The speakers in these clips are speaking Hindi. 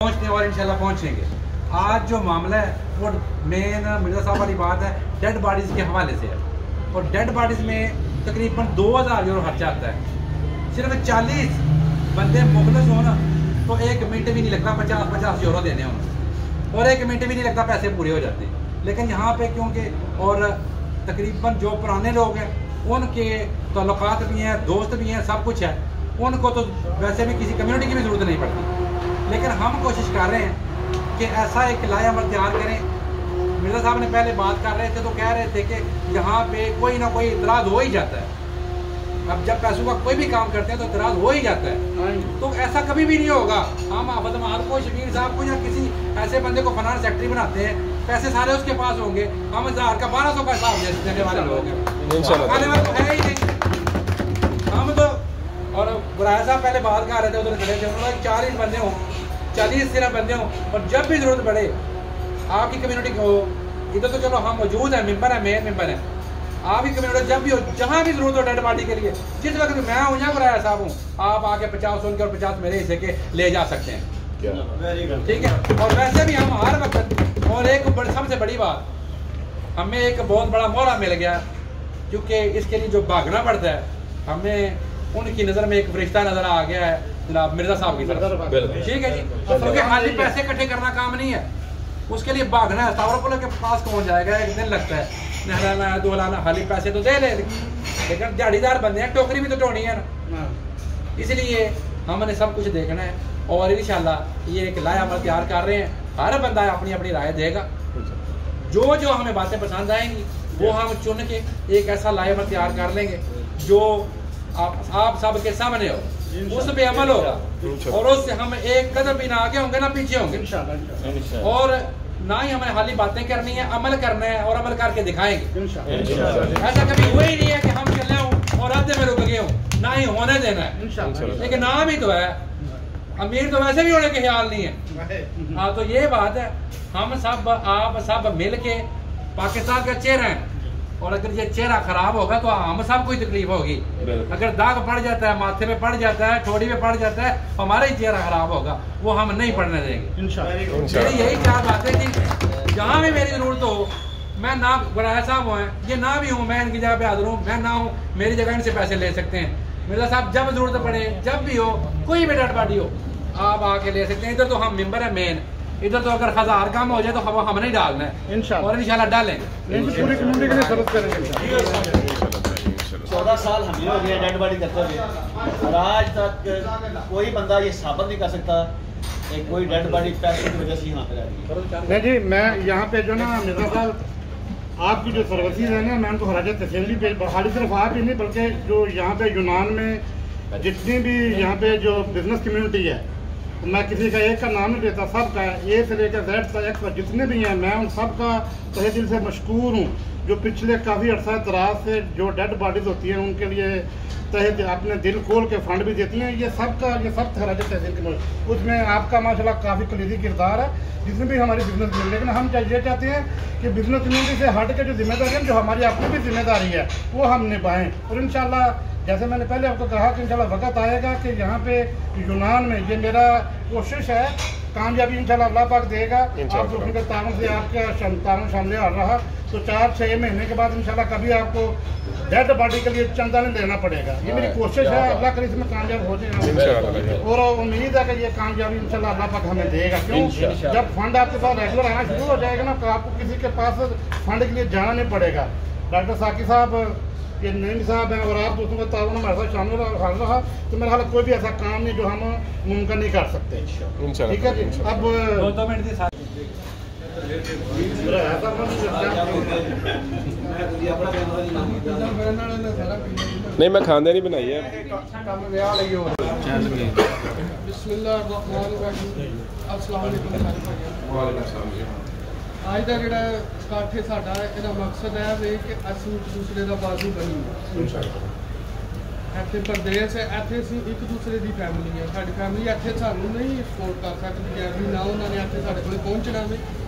पहुंचते और इंशाल्लाह पहुंचेंगे। आज जो मामला है वो मेन मिर्जा साहब वाली बात है डेड बॉडीज़ के हवाले से है और डेड बॉडीज़ में तकरीबन 2000 यूरो खर्चा आता है। सिर्फ 40 बंदे मुखलस हो ना तो 1 मिनट भी नहीं लगता 50-50 यूरो देने हों और 1 मिनट भी नहीं लगता पैसे पूरे हो जाते। लेकिन यहाँ पे क्योंकि और तकरीबन जो पुराने लोग हैं उनके ताल्लुकात भी हैं, दोस्त भी हैं, सब कुछ है, उनको तो वैसे भी किसी कम्युनिटी की भी ज़रूरत नहीं पड़ती। लेकिन हम कोशिश कर रहे हैं कि ऐसा एक लायामल तैयार करें। मिर्जा साहब ने पहले बात कर रहे थे तो कह रहे थे कि यहाँ पे कोई ना कोई इतराज़ हो ही जाता है। अब जब पैसों का कोई भी काम करते हैं तो इतराज़ हो ही जाता है, तो ऐसा कभी भी नहीं होगा। हम आफत मार को, शबीर साहब को या किसी ऐसे बंदे को फाइनेंस सेक्रेटरी बनाते हैं, पैसे सारे उसके पास होंगे, हम 1000 का 1200 का हिसाब देने वाले लोग हैं, खाने वाले तो है ही नहीं। हम तो और बुराया साहब पहले बात कर रहे थे उधर खड़े थे, उन्होंने 40 बंदे हों, 40 सिर्फ बंदे हों और जब भी जरूरत पड़े आपकी कम्युनिटी को, इधर तो चलो हम मौजूद हैं, मेंबर है, मेन मेंबर है, आपकी कम्युनिटी जब भी हो, जहाँ भी जरूरत हो डेड बॉडी के लिए, जिस वक्त मैं हूँ या बुराया साहब हूँ, आप आके 50 उनके और 50 मेरे हिस्से के ले जा सकते हैं, ठीक है। और वैसे भी हम हर वक्त, और एक सबसे बड़ी बात, हमें एक बहुत बड़ा मौका मिल गया क्योंकि इसके लिए जो भागना पड़ता है, हमें उनकी नज़र में एक फरिश्ता नजर आ गया है जनाब मिर्जा साहब की तरफ, ठीक है जी। क्योंकि खाली पैसे इकट्ठे करना काम नहीं है, उसके लिए भागना है। सावरकुल के पास कौन जाएगा, एक दिन लगता है, नहलाना है, धुलाना, खाली पैसे तो दे ले, लेकिन दिहाड़ीदार बंदे हैं, टोकरी भी तो ढोनी है ना। इसलिए हमने सब कुछ देखना है और इंशाल्लाह ये एक लायामल तैयार कर रहे हैं। हर बंदा अपनी अपनी राय देगा, जो जो हमें बातें पसंद आएंगी वो हम चुन के एक ऐसा लायामल तैयार कर लेंगे जो आप सब के सामने हो, उस पे अमल होगा और उससे हम एक कदम भी ना आगे होंगे ना पीछे होंगे। और ना ही हमें खाली बातें करनी है, अमल करना है और अमल करके दिखाएंगे। ऐसा कभी हुआ ही नहीं है कि हम चले हूँ और आधे में रुक गए हूँ, ना ही होने देना है। लेकिन नाम ही तो है, अमीर तो वैसे भी होने के ख्याल नहीं है। हाँ, तो ये बात है, हम सब आप सब मिल के पाकिस्तान का चेहरा है और अगर ये चेहरा खराब होगा तो हम सब कोई तकलीफ होगी। अगर दाग पड़ जाता है, माथे पे पड़ जाता है, ठोड़ी पे पड़ जाता है, हमारा ही चेहरा खराब होगा, वो हम नहीं पड़ने देंगे। मेरी यही चार बातें थी, जहाँ भी मेरी जरूरत हो, मैं ना बुराया साहब हुए ये ना भी हूँ, मैं इनकी जगह पे हाजिर हूँ, मैं ना हूँ, मेरी जगह इनसे पैसे ले सकते हैं। मिर्जा साहब जब जरूरत पड़े, जब भी हो, कोई भी डेड बॉडी हो, आप आके ले सकते हैं। इधर तो हम मेंबर है मेन, इधर तो अगर 1000 काम हो जाए तो हम नहीं डालना है और इंशाल्लाह डालेंगे, पूरी कम्युनिटी के लिए सर्विस करेंगे। 14 साल हमें हो गया डेड बॉडी करते हुए और आज तक कोई बंदा ये साबित नहीं कर सकता कि कोई डेड बॉडी पैसे की वजह से यहाँ पे आ रही है। नहीं जी, मैं यहाँ पे जो ना मिर्जा साहब आपकी जो सर्विसेज है ना, मैं उनको हराजत तसल्ली पे खाली सिर्फ आप ही नहीं बल्कि जो यहाँ पे यूनान में जितनी भी यहाँ पे जो बिजनेस कम्युनिटी है, मैं किसी का एक का नाम नहीं लेता, सब का ए से लेकर जेड तक एक्स तक जितने भी हैं, मैं उन सब का तहे दिल से मशकूर हूँ जो पिछले काफ़ी अर्सा दराज से जो डेड बॉडीज़ होती हैं उनके लिए तहे अपने दिल खोल के फंड भी देती हैं। ये सब खराजत तहसील के उसमें आपका माशाल्लाह काफ़ी कलीदी किरदार है जिसमें भी हमारी बिजनेस कम्युनिटी। लेकिन हम ये चाहते हैं कि बिजनेस कम्युनिटी से हट के जो जिम्मेदारी है, जो हमारी अपनी भी जिम्मेदारी है, वो हम निभाएँ। और इंशाल्लाह जैसे मैंने पहले आपको कहा कि इंशाल्लाह वक्त आएगा कि यहाँ पे यूनान में, ये मेरा कोशिश है, कामयाबी इंशाल्लाह अल्लाह पाक देगा। आप लोगों के ताउन से आपके ताउन सामने आ रहा तो 4-6 महीने के बाद इंशाल्लाह कभी आपको डेड बॉडी के लिए चंदा नहीं देना पड़ेगा। ये मेरी कोशिश है, अल्लाह करे इसमें कामयाब हो जाएगा और उम्मीद है कि ये कामयाबी इंशाल्लाह अल्लाह पाक हमें देगा। क्यों, जब फंड आपके पास रेगुलर आना शुरू हो जाएगा ना तो आपको किसी के पास फंड के लिए जाना नहीं पड़ेगा। डॉक्टर साकी साहब, ये नईम साहब हैं और आप दूसरों का ताउन हमारे साथ शामिल रहा तो मेरा हाल कोई भी ऐसा काम नहीं जो हम मुमकिन नहीं कर सकते। ठीक है जी। अब 2 मिनट नहीं, मैं खाने नहीं बनाई है। आज का जोड़ा इकट्ठ साडा इहदा मकसद है वे कि असीं एक दूसरे का बाजू बनीए। इत्थे प्रदेश है, इत्थे असीं एक दूसरे की फैमिली है, साडी फैमिली इत्थे सानूं नहीं सपोर्ट कर सकती है भी ना उन्होंने इत्थे साडे कोल पहुंचना वे।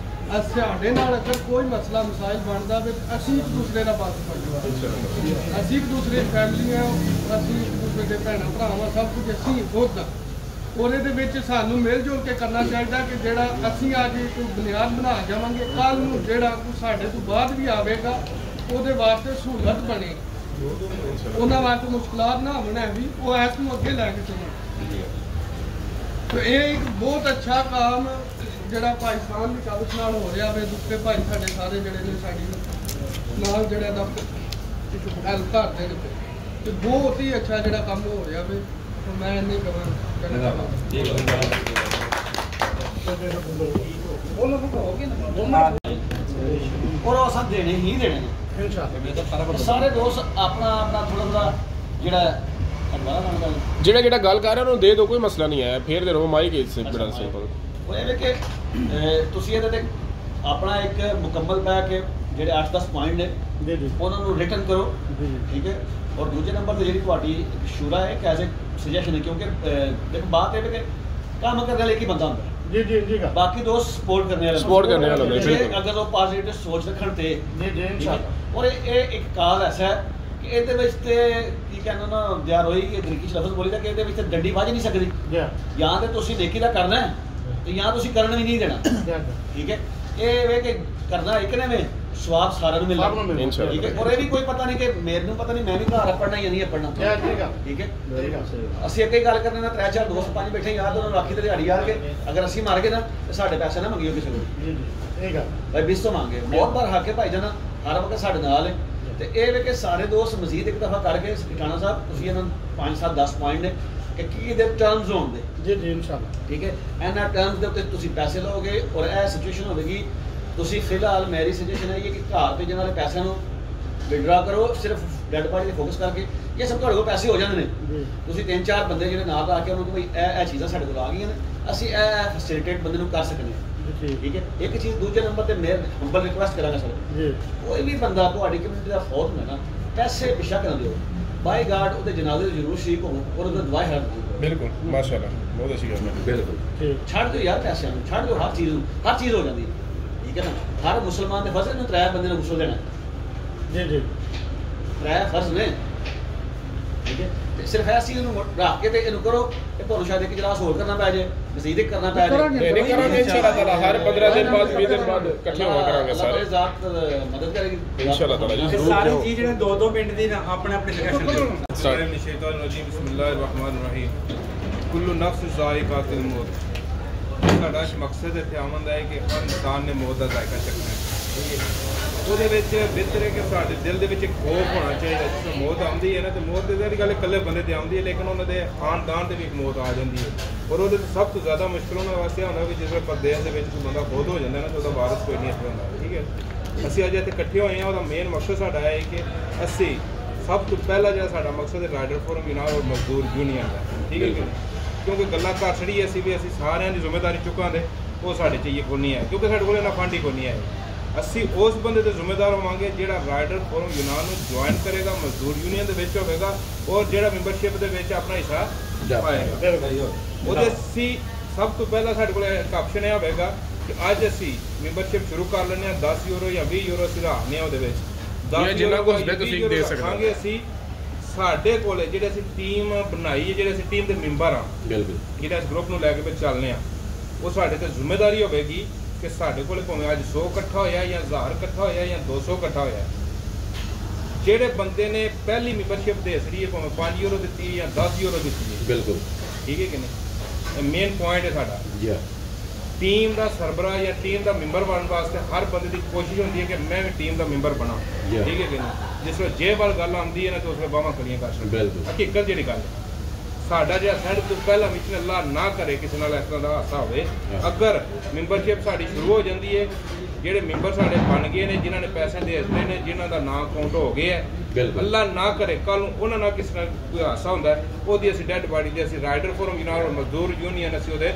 साडे नाल अगर कोई मसला मसाइल बनता वे असीं एक दूसरे का बाजू बनना, असीं एक दूसरे की फैमिली है, असीं एक दूसरे के भैन भरा सब कुछ असीं खुद ਉਹਦੇ ਦੇ ਵਿੱਚ ਸਾਨੂੰ ਮਿਲ ਜੁਲ ਕੇ ਕਰਨਾ ਚਾਹੀਦਾ ਕਿ ਜਿਹੜਾ ਅਸੀਂ ਅੱਜ ਇੱਕ ਬੁਨਿਆਦ ਬਣਾ ਜਾਵਾਂਗੇ, ਕੱਲ੍ਹ ਨੂੰ ਜਿਹੜਾ ਸਾਡੇ ਤੋਂ ਬਾਅਦ ਵੀ ਆਵੇਗਾ ਉਹਦੇ ਵਾਸਤੇ ਸਹੂਲਤ ਬਣੇ, ਉਹਨਾਂ ਵਾਸਤੇ ਮੁਸ਼ਕਲਾਤ ਨਾ ਹੋਣਾ ਵੀ ਉਹ ਐਸ ਨੂੰ ਅੱਗੇ ਲੈ ਕੇ ਚੱਲਣ। ਤੇ ਇਹ ਇੱਕ ਬਹੁਤ ਅੱਛਾ ਕੰਮ ਜਿਹੜਾ ਭਾਈ ਸਾਹਿਬ ਦੀ ਕਾਬਜ਼ ਨਾਲ ਹੋ ਰਿਹਾ ਵੇ। ਦੂਸਰੇ ਭਾਈ ਸਾਡੇ ਸਾਰੇ ਜਿਹੜੇ ਨੇ ਸਾਡੀ ਨਾਲ ਜਿਹੜੇ ਦਾ ਹੈਲਪ ਕਰਦੇ ਨੇ ਤੇ ਬਹੁਤ ਹੀ ਅੱਛਾ ਜਿਹੜਾ ਕੰਮ ਹੋ ਰਿਹਾ ਵੇ। ਮੈਂ ਨਹੀਂ ਕਹਾਂ और वो सब देने ही देने ने सारे दोस्त अपना अपना थोड़ा ਜਿਹੜਾ ਜਿਹੜਾ ਗੱਲ ਕਰ ਰਿਹਾ ਉਹਨੂੰ ਦੇ ਦਿਓ, ਕੋਈ ਮਸਲਾ ਨਹੀਂ ਹੈ। ਫੇਰ ਦੇ ਰਹੋ ਮਾਈਕ ਇਸ ਬੜਾ ਸਿੰਪਲ। ਉਹ ਇਹ ਕਿ ਤੁਸੀਂ ਇਹਦੇ ਤੇ ਆਪਣਾ ਇੱਕ ਮੁਕੰਮਲ ਪਾ ਕੇ ਜਿਹੜੇ 8-10 ਪੁਆਇੰਟ ਨੇ ਉਹਨਾਂ ਨੂੰ ਰਿਟਨ ਕਰੋ, ਠੀਕ ਹੈ। और दूजे नंबर पर जी थोड़ी शुरा है कैसे सजेशन है, क्योंकि देखो बात है कि काम करने वाले एक ही बंदा होता है जी जी बाकी दोस्त सपोर्ट करने वाले अगर वो पॉजिटिव सोच रखन ते और ये एक काज ऐसा है कि ਇਹਦੇ ਵਿੱਚ ਤੇ ਕੀ ਕਹਿੰਦੇ ਨਾ ਦਿਆਰ ਹੋਈ ਕਿ ਗ੍ਰੀਕਿਸ਼ ਲਫ਼ਜ਼ ਬੋਲੀ ਦਾ ਕਿ ਇਹਦੇ ਵਿੱਚ ਤੇ ਡੰਡੀ ਵੱਜ ਨਹੀਂ ਸਕਦੀ। ਜਾਂ ਤੇ ਤੁਸੀਂ ਨੇਕੀ ਦਾ ਕਰਨਾ ਹੈ ਤੇ ਜਾਂ ਤੁਸੀਂ ਕਰਨ ਵੀ ਨਹੀਂ ਦੇਣਾ, ਠੀਕ ਹੈ। ਇਹ ਵੇ ਕਿ ਕਰਨਾ ਇੱਕ ਨੇ ਵੇ ਸਵਾਬ ਸਾਰਿਆਂ ਨੂੰ ਮਿਲਣਾ, ਠੀਕ ਹੈ। ਔਰ ਇਹ ਵੀ ਕੋਈ ਪਤਾ ਨਹੀਂ ਕਿ ਮੈਨੂੰ ਪਤਾ ਨਹੀਂ ਮੈਂ ਵੀ ਘਰ ਪੜਨਾ ਜਾਂ ਨਹੀਂ ਪੜਨਾ, ਠੀਕ ਹੈ। ਅਸੀਂ ਇੱਕ ਹੀ ਗੱਲ ਕਰਨੇ ਨਾ 3-4 ਦੋਸਤ 5 ਬੈਠੇ ਯਾਰ ਉਹਨਾਂ ਨੂੰ ਰਾਖੀ ਤੇ ਦਿਹਾੜੀ ਯਾਰ ਕੇ ਅਗਰ ਅਸੀਂ ਮਾਰ ਗਏ ਨਾ ਤੇ ਸਾਡੇ ਪੈਸੇ ਨਾ ਮੰਗਿਓ ਕਿਸੇ ਕੋਲ, ਭਾਈ 20 ਤੋਂ ਮੰਗੇ ਬਹੁਤ ਵਾਰ ਹਾਕੇ ਭਾਈ ਜਾਨਾ ਹਰ ਵਕਤ ਸਾਡੇ ਨਾਲ ਹੈ। ਤੇ ਇਹ ਵੇ ਕਿ ਸਾਰੇ ਦੋਸਤ ਮਜ਼ੀਦ ਇੱਕ ਦਫਾ ਕਰਕੇ ਟਾਣਾ ਸਾਹਿਬ ਤੁਸੀਂ ਇਹਨਾਂ 5-7-10 ਪੁਆਇੰਟ ਨੇ ਕਿ ਕੀ ਦੇ ਟਰਮਸ ਹੋਣ ਦੇ, ਜੀ ਜੀ ਇਨਸ਼ਾਅੱਲਾ, ਠੀਕ ਹੈ। ਇਹਨਾਂ ਟਰਮਸ ਦੇ ਉੱਤੇ ਤੁਸੀਂ ਪੈਸੇ ਲਓਗੇ ਔਰ ਇਹ ਸਿਚੁਏਸ਼ਨ ਹੋਵੇਗੀ। ਤੁਸੀਂ ਫਿਲਹਾਲ ਮੇਰੀ ਸਜੈਸ਼ਨ ਹੈ ਕਿ ਘਰ ਭੇਜਣ ਵਾਲੇ ਪੈਸਿਆਂ ਨੂੰ ਵਿਡਰਾ ਕਰੋ, ਸਿਰਫ ਡੈਡ ਬਾਡੀ ਤੇ ਫੋਕਸ ਕਰਕੇ। ਇਹ ਸਭ ਤੁਹਾਡੇ ਕੋਲ ਪੈਸੇ ਹੋ ਜਾਂਦੇ ਨੇ, ਤੁਸੀਂ 3-4 ਬੰਦੇ ਜਿਹੜੇ ਨਾਲ ਆ ਕੇ ਉਹਨਾਂ ਨੂੰ ਕੋਈ ਇਹ ਚੀਜ਼ਾਂ ਸਾਡੇ ਕੋਲ ਆ ਗਈਆਂ ਨੇ, ਅਸੀਂ ਇਹ ਫੈਸਿਲਿਟੇਟ ਬੰਦੇ ਨੂੰ ਕਰ ਸਕਦੇ ਹਾਂ, ਠੀਕ ਹੈ। ਇੱਕ ਚੀਜ਼ ਦੂਜੇ ਨੰਬਰ ਤੇ ਮੈਂ ਹੰਬਲ ਰਿਕੁਐਸਟ ਕਰਾਂਗਾ ਸਰ, ਕੋਈ ਵੀ ਬੰਦਾ ਤੁਹਾਡੀ ਕਮਿਊਨਿਟੀ ਦਾ ਫੌਤ ਹੁੰਦਾ ਨਾ ਪੈਸੇ ਪਿਛਾ ਕਰ ਦਿਓ, ਬਾਈ ਗਾਰਡ ਉਹਦੇ ਜਨਾਜ਼ੇ ਦੇ ਜ਼ਰੂਰ ਸ਼ਰੀਕ ਹੋਵੋ ਔਰ ਉਹਦਾ ਦੁਆ ਹੈ। ਬਿਲਕੁਲ ਮਾਸ਼ਾਅੱਲਾ ਬਹੁਤ ਅੱਛੀ ਗੱਲ ਹੈ। ਬਿਲਕੁਲ ਛੱਡ ਦਿਓ ਯਾਰ ਪੈਸਿਆਂ ਨੂੰ, ਛੱਡ ਦਿਓ, ਹਰ ਚੀਜ਼ ਹੋ ਜਾਂਦੀ ਹੈ, ਠੀਕ ਹੈ ਨਾ। ਹਰ ਮੁਸਲਮਾਨ ਦੇ ਫਰਜ਼ ਨੂੰ 3 ਬੰਦੇ ਨੂੰ ਗੁਸਲ ਦੇਣਾ, ਜੀ ਜੀ 3 ਫਰਜ਼ ਨੇ, ਠੀਕ ਹੈ। ਤੇ ਸਿਰਫ ਐਸੀ ਇਹਨੂੰ ਰੱਖ ਕੇ ਤੇ ਇਹਨੂੰ ਕਰੋ ਤੇ ਤੁਹਾਨੂੰ ਸ਼ਾਇਦ ਇੱਕ ਇਜਲਾਸ ਹੋਰ ਕਰਨਾ ਪੈ ਜਾਏ, ਮਜ਼ੀਦ ਇੱਕ ਕਰਨਾ ਪੈ ਜਾਏ। ਨਹੀਂ ਕਰਾਂਗੇ ਇਨਸ਼ਾਅੱਲਾ ਤਾਲਾ, ਹਰ 15 ਦਿਨ ਬਾਅਦ 20 ਦਿਨ ਬਾਅਦ ਇਕੱਠੇ ਹੋਇਆ ਕਰਾਂਗੇ ਸਾਰੇ, ਜ਼ਾਤ ਮਦਦ ਕਰੇਗੀ ਇਨਸ਼ਾਅੱਲਾ ਤਾਲਾ ਜੀ। ਸਾਰੀ ਚੀਜ਼ ਜਿਹੜੇ 2-2 ਮਿੰਟ ਦੀ ਨਾ ਆਪਣੇ ਆਪਣੇ ਜਗ੍ਹਾ ਛੱਡੋ। ਸ਼ੈਤਾਨ ਰਜੀਮ ਬਿਸਮਿल्लाह रहमान रहीम ਕੁੱਲੂ ਨਫਸ ਜ਼ਾਇਕਾਤੁਲ ਮੌਤ। ਸਾਡਾ ਮਕਸਦ ਇੱਥੇ ਆਉਣ ਦਾ ਹੈ ਕਿ ਹਰ ਇਨਸਾਨ ਨੇ ਮੌਤ ਦਾ ਜ਼ਾਇਕਾ ਚੱਖਣਾ ਹੈ। ਉਹਦੇ ਵਿੱਚ ਬਿਹਤਰ ਹੈ ਕਿ ਸਾਡੇ ਦਿਲ ਦੇ ਵਿੱਚ ਇੱਕ ਖੌਫ ਹੋਣਾ ਚਾਹੀਦਾ। ਜਦੋਂ ਮੌਤ ਆਉਂਦੀ ਹੈ ਨਾ ਤੇ ਮੌਤ ਦੀ ਗੱਲ ਇਕੱਲੇ ਬੰਦੇ ਤੇ ਆਉਂਦੀ ਹੈ, ਲੇਕਿਨ ਉਹਨਾਂ ਦੇ ਖਾਨਦਾਨ ਤੇ ਵੀ ਇੱਕ ਮੌਤ ਆ ਜਾਂਦੀ ਹੈ। ਔਰ ਉਹਦੇ ਤੋਂ ਸਭ ਤੋਂ ਜ਼ਿਆਦਾ ਮੁਸ਼ਕਿਲ ਉਹਨਾਂ ਵਾਸਤੇ ਹੁੰਦਾ ਕਿ ਜਿਸ ਵੇਲੇ ਪਰਦੇਸ ਦੇ ਵਿੱਚ ਕੋਈ ਬੰਦਾ ਫੌਤ ਹੋ ਜਾਂਦਾ ਨਾ ਤੇ ਉਹਦਾ ਵਾਰਸ ਕੋਈ ਨਹੀਂ ਇੱਥੇ ਹੁੰਦਾ, ਠੀਕ ਹੈ। ਅਸੀਂ ਅੱਜ ਇੱਥੇ ਇਕੱਠੇ ਹੋਏ ਹਾਂ, ਉਹਦਾ ਮੇਨ ਮਕਸਦ ਸਾਡਾ ਹੈ ਕਿ ਅਸੀਂ ਸਭ ਤੋਂ ਪਹਿਲਾ ਜਿਹੜਾ ਸਾਡਾ ਮਕਸਦ ਹੈ ਰਾਈਡਰ ਫੋਰਮ ਯੂਨੀਅਨ ਔਰ ਮਜ਼ਦੂਰ ਯੂਨੀਅਨ ਦਾ, ਠੀਕ ਹੈ। ਕਿਉਂਕਿ ਗੱਲਾਂ ਘਰ ਛੜੀ ਅਸੀਂ ਸਾਰਿਆਂ ਦੀ ਜ਼ਿੰਮੇਵਾਰੀ ਚੁੱਕਾਂਗੇ, ਉਹ ਸਾਡੇ 'ਚ ਇਹ ਕੋਈ ਨਹੀਂ ਹੈ, ਕਿਉਂਕਿ ਸਾਡੇ ਕੋਲ ਇਹਨਾਂ ਫੰਡ ਹੀ ਕੋਈ ਨਹੀਂ ਹੈ। ਅਸੀਂ ਉਸ ਬੰਦੇ ਦੇ ਜ਼ਿੰਮੇਦਾਰ ਹੋਵਾਂਗੇ ਜਿਹੜਾ ਰਾਈਡਰ ਫੋਰਮ ਯੂਨੀਅਨ ਨੂੰ ਜੁਆਇਨ ਕਰੇਗਾ, ਮਜ਼ਦੂਰ ਯੂਨੀਅਨ ਦੇ ਵਿੱਚ ਹੋਵੇਗਾ ਔਰ ਜਿਹੜਾ ਮੈਂਬਰਸ਼ਿਪ ਦੇ ਵਿੱਚ ਆਪਣਾ ਹਿੱਸਾ ਪਾਏਗਾ। ਉਹਦੇ ਅਸੀਂ ਸਭ ਤੋਂ ਪਹਿਲਾਂ ਸਾਡੇ ਕੋਲ ਇੱਕ ਆਪਸ਼ਨ ਇਹ ਹੋਵੇਗਾ ਕਿ ਅੱਜ ਅਸੀਂ ਮੈਂਬਰਸ਼ਿਪ ਸ਼ੁਰੂ ਕਰ ਲੈਂਦੇ ਹਾਂ 10 ਯੂਰੋ ਜਾਂ 20 ਯੂਰੋ ਅਸੀਂ ਰੱਖਦੇ ਹਾਂ ਉਹਦੇ ਵਿੱਚ 10 ਜਿੰਨਾ ਕੁਝ ਤੁਸੀਂ ਦੇ ਸਕਦੇ। ਅਸੀਂ ਸਾਡੇ ਕੋਲ ਜਿਹੜੇ ਅਸੀਂ ਟੀਮ ਬਣਾਈ ਹੈ, ਜਿਹੜੇ ਅਸੀਂ ਟੀਮ ਦੇ ਮੈਂਬਰ ਹਾਂ, ਬਿਲਕੁਲ ਜਿਹੜਾ ਇਸ ਗਰੁੱਪ ਨੂੰ ਲੈ ਕੇ ਚੱਲਦੇ ਹਾਂ, ਉਹ ਸਾਡੇ ਤੇ ਜ਼ਿੰਮੇਵਾਰੀ ਹੋਵੇਗੀ ਕਿ ਸਾਡੇ ਕੋਲ ਭਾਵੇਂ ਅੱਜ 100 ਇਕੱਠਾ ਹੋਇਆ ਜਾਂ 1000 ਇਕੱਠਾ ਹੋਇਆ ਜਾਂ 200 ਇਕੱਠਾ ਹੋਇਆ, ਜਿਹੜੇ ਬੰਦੇ ਨੇ ਪਹਿਲੀ ਮੈਂਬਰਸ਼ਿਪ ਦੇ ਸੜੀ ਹੈ ਭਾਵੇਂ 5 ਯੂਰੋ ਦਿੱਤੀ ਜਾਂ 10 ਯੂਰੋ ਦਿੱਤੀ ਹੈ, ਬਿਲਕੁਲ ਠੀਕ ਹੈ ਕਿ ਨਹੀਂ। ਇਹ ਮੇਨ ਪੁਆਇੰਟ ਹੈ ਸਾਡਾ। ਟੀਮ ਦਾ ਸਰਬਰਾਹ ਜਾਂ ਟੀਮ ਦਾ ਮੈਂਬਰ ਬਣਨ ਵਾਸਤੇ ਹਰ ਬੰਦੇ ਦੀ ਕੋਸ਼ਿਸ਼ ਹੁੰਦੀ ਹੈ ਕਿ ਮੈਂ ਵੀ ਟੀਮ ਦਾ ਮੈਂਬਰ ਬਣਾ, ਠੀਕ ਹੈ ਕਿ ਨਹੀਂ। ਜਿਸ ਵੇਲੇ ਜੇ ਵੱਲ ਗੱਲ ਆਉਂਦੀ ਹੈ ਨਾ ਤਾਂ ਉਸ ਵੇਲੇ ਬਾਹਾਂ ਖੜੀਆਂ ਕਰ ਸਕਦੇ। ਹਕੀਕਤ ਜਿਹੜੀ ਗੱਲ ਸਾਡਾ ਜਿਹੜਾ ਸਾਡੇ ਤੋਂ ਪਹਿਲਾਂ ਵਿੱਚ ਅੱਲਾਹ ਨਾ ਕਰੇ ਕਿਸੇ ਨਾਲ ਇਸ ਤਰ੍ਹਾਂ ਦਾ ਹਾਦਸਾ ਹੋਵੇ, ਅਗਰ ਮੈਂਬਰਸ਼ਿਪ ਸਾਡੀ ਸ਼ੁਰੂ ਹੋ ਜਾਂਦੀ ਹੈ, ਜਿਹੜੇ ਮੈਂਬਰ ਸਾਡੇ ਬਣ ਗਏ ਨੇ, ਜਿਨ੍ਹਾਂ ਨੇ ਪੈਸੇ ਦੇ ਦਿੱਤੇ ਨੇ, ਜਿਨ੍ਹਾਂ ਦਾ ਨਾਂ ਅਕਾਊਂਟ ਹੋ ਗਿਆ ਹੈ, ਅੱਲਾਹ ਨਾ ਕਰੇ ਕੱਲ ਨੂੰ ਉਹਨਾਂ ਨਾਲ ਕਿਸੇ ਨਾਲ ਕੋਈ ਹਾਦਸਾ ਹੁੰਦਾ ਹੈ, ਉਹਦੀ ਅਸੀਂ ਡੈਡ ਬਾਡੀ ਦੀ ਅਸੀਂ ਰਾਈਡਰ ਫੋਰਮ ਯੂਨੀਅਨ ਔਰ ਮਜ਼ਦੂਰ ਯੂਨੀਅਨ ਅਸੀਂ ਉਹਦੇ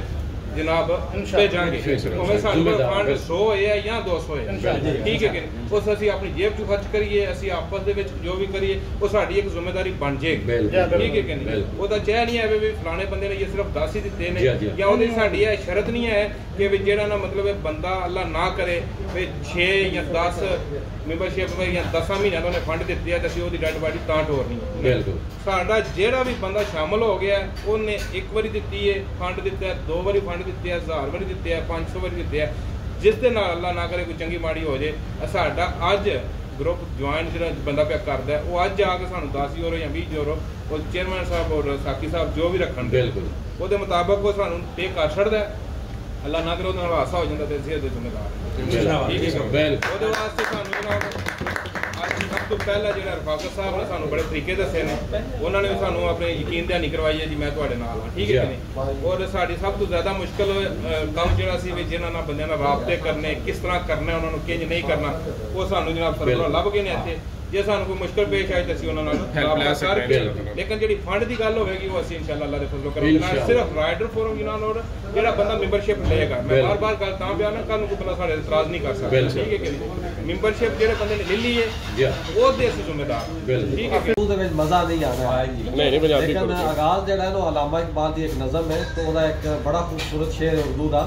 जनाब भेजांगे भावें साडे कोल फंड 100 है या 200 है ठीक है कि उस ਅਸੀਂ ਆਪਣੀ ਜੇਬ ਚੋਂ ਖਰਚ ਕਰੀਏ ਅਸੀਂ ਆਪਸ ਦੇ ਵਿੱਚ ਜੋ ਵੀ ਕਰੀਏ ਉਹ ਸਾਡੀ ਇੱਕ ਜ਼ਿੰਮੇਵਾਰੀ ਬਣ ਜਾਏਗੀ ਠੀਕ ਹੈ ਕਿ ਨਹੀਂ ਉਹਦਾ ਚਾਹ ਨਹੀਂ ਹੈ ਵੀ ਫਲਾਣੇ ਬੰਦੇ ਨੇ ਇਹ ਸਿਰਫ 10 ਹੀ ਦਿੱਤੇ ਨੇ ਜਾਂ ਉਹਦੀ ਸਾਡੀ ਇਹ ਸ਼ਰਤ ਨਹੀਂ ਹੈ ਕਿ ਵੀ ਜਿਹੜਾ ਨਾ ਮਤਲਬ ਬੰਦਾ ਅੱਲਾ ਨਾ ਕਰੇ ਵੀ 6 ਜਾਂ 10 ਮੈਂਬਰਸ਼ਿਪ ਜਾਂ 10 ਮਹੀਨਿਆਂ ਤੋਂ ਉਹਨੇ ਫੰਡ ਦਿੱਤੇ ਆ ਤੇ ਅਸੀਂ ਉਹਦੀ ਡੈਡ ਬਾਡੀ ਤਾਂ ਟੋਰਨੀ ਬਿਲਕੁਲ ਸਾਡਾ ਜਿਹੜਾ ਵੀ ਬੰਦਾ ਸ਼ਾਮਲ ਹੋ ਗਿਆ ਉਹਨੇ ਇੱਕ ਵਾਰੀ ਦਿੱਤੀ ਹੈ ਫੰਡ ਦਿੱਤਾ 2 ਵਾਰੀ ਫੰਡ ਦਿੱਤੇ ਆ 1000 ਵਾਰੀ ਦਿੱਤੇ ਆ 500 ਵਾਰੀ ਦਿੱਤੇ ਆ ਜਿਸ ਦੇ ਨਾਲ ਅੱਲਾ ਨਾ ਕਰੇ ਕੋਈ ਚੰਗੀ ਮਾੜੀ ਹੋ ਜੇ ਸਾਡਾ ਅੱਜ ਗਰੁੱਪ ਜੁਆਇਨ ਜਿਹੜਾ ਬੰਦਾ ਪਿਆ ਕਰਦਾ ਉਹ ਅੱਜ ਆ ਕੇ ਸਾਨੂੰ 10 ਯੂਰੋ ਜਾਂ 20 ਯੂਰੋ ਉਹ ਚੇਅਰਮੈਨ ਸਾਹਿਬ ਔਰ ਸਾਕੀ ਸਾਹਿਬ ਜੋ ਵੀ ਰੱਖਣ ਬਿਲਕੁਲ ਉਹਦੇ ਮੁਤਾਬਕ ਉਹ ਸਾਨੂੰ ਪੇ ਕਰ ਛੱਡਦਾ ਅੱਲਾ ਨਾ ਕਰੇ ਉਹਦੇ ਨਾਲ ਹਾਸਾ ਹੋ ਜਾਂਦਾ ਤੇ ਅਸੀਂ ਇਹਦੇ ਜ਼ਿੰਮੇਵਾਰ ਉਹਦੇ ਵਾਸਤੇ ਸਾਨੂੰ ਜਨਾਬ ਅੱਜ ਸਭ ਤੋਂ ਪਹਿਲਾਂ ਜਿਹੜਾ ਰਫਾਕਤ ਸਾਹਿਬ ਨੇ ਸਾਨੂੰ ਬੜੇ ਤਰੀਕੇ ਦੱਸੇ ਨੇ ਉਹਨਾਂ ਨੇ ਸਾਨੂੰ ਆਪਣੇ ਯਕੀਨ ਦਹਾਨੀ ਕਰਵਾਈ ਹੈ ਜੀ ਮੈਂ ਤੁਹਾਡੇ ਨਾਲ ਹਾਂ ਠੀਕ ਹੈ ਨਹੀਂ ਔਰ ਸਾਡੀ ਸਭ ਤੋਂ ਜ਼ਿਆਦਾ ਮੁਸ਼ਕਲ ਕੰਮ ਜਿਹੜਾ ਸੀ ਵੀ ਜਿਹਨਾਂ ਨਾਲ ਬੰਦਿਆਂ ਨਾਲ ਰਾਬਤੇ ਕਰਨੇ ਕਿਸ ਤਰ੍ਹਾਂ ਕਰਨਾ ਉਹਨਾਂ ਨੂੰ ਕਿੰਜ ਨਹੀਂ ਕਰਨਾ ਉਹ ਸਾਨੂੰ ਜਨਾਬ ਸਰਵਰ ਲੱਭ ਗਏ ਨੇ ਇੱਥੇ ਜੇ ਸਾਨੂੰ ਕੋਈ ਮੁਸ਼ਕਲ ਪੇਸ਼ ਆਈ ਤਾਂ ਅਸੀਂ ਉਹਨਾਂ ਨਾਲ ਰਾਬਤਾ ਕਰਕੇ ਲੇਕਿਨ ਜਿਹੜੀ ਫੰਡ ਦੀ ਗੱਲ ਹੋਵੇਗੀ ਉਹ ਅਸੀਂ ਇਨਸ਼ਾਅੱਲਾ ਅੱਲਾਹ ਦੇ ਫਜ਼ਲ ਕਰਾਂਗੇ ਨਾਲ ਸਿਰਫ ਰਾਈਡਰ ਫੋਰਮ ਜਨਾਬ ਨੋੜ ਜਿਹੜਾ ਬੰਦਾ ਮੈਂਬਰਸ਼ਿਪ ਲਏਗਾ ਮੈਂ ਬਾਰ-ਬਾਰ ਗੱਲ ਤਾਂ ਬਿਆਨ ਨਾ ਕੱਲ ਨੂੰ ਕੋਈ ਬੰਦਾ ਸਾਡੇ ਇਤਰਾਜ਼ ਨਹੀਂ ਕਰ ਸਕਦਾ ਠੀਕ ਹੈ ਕਿ ਨਹੀਂ ਮੈਂਬਰਸ਼ਿਪ ਜਿਹੜੇ ਬੰਦੇ ਨੇ ਲੈ ਲਈ ਹੈ ਉਹਦੇ ਅਸੀਂ ਜ਼ਿੰਮੇਦਾਰ ਠੀਕ ਹੈ ਉਹਦੇ ਵਿੱਚ ਮਜ਼ਾ ਨਹੀਂ ਆ ਰਿਹਾ ਨਹੀਂ ਪੰਜਾਬੀ ਲੇਕਿਨ ਆਗਾਜ਼ ਜਿਹੜਾ ਹੈ ਅਲਾਮਾ ਇਕਬਾਲ ਦੀ ਇੱਕ ਨਜ਼ਮ ਹੈ तो ਉਹਦਾ ਇੱਕ बड़ा खूबसूरत शेर है उर्दू का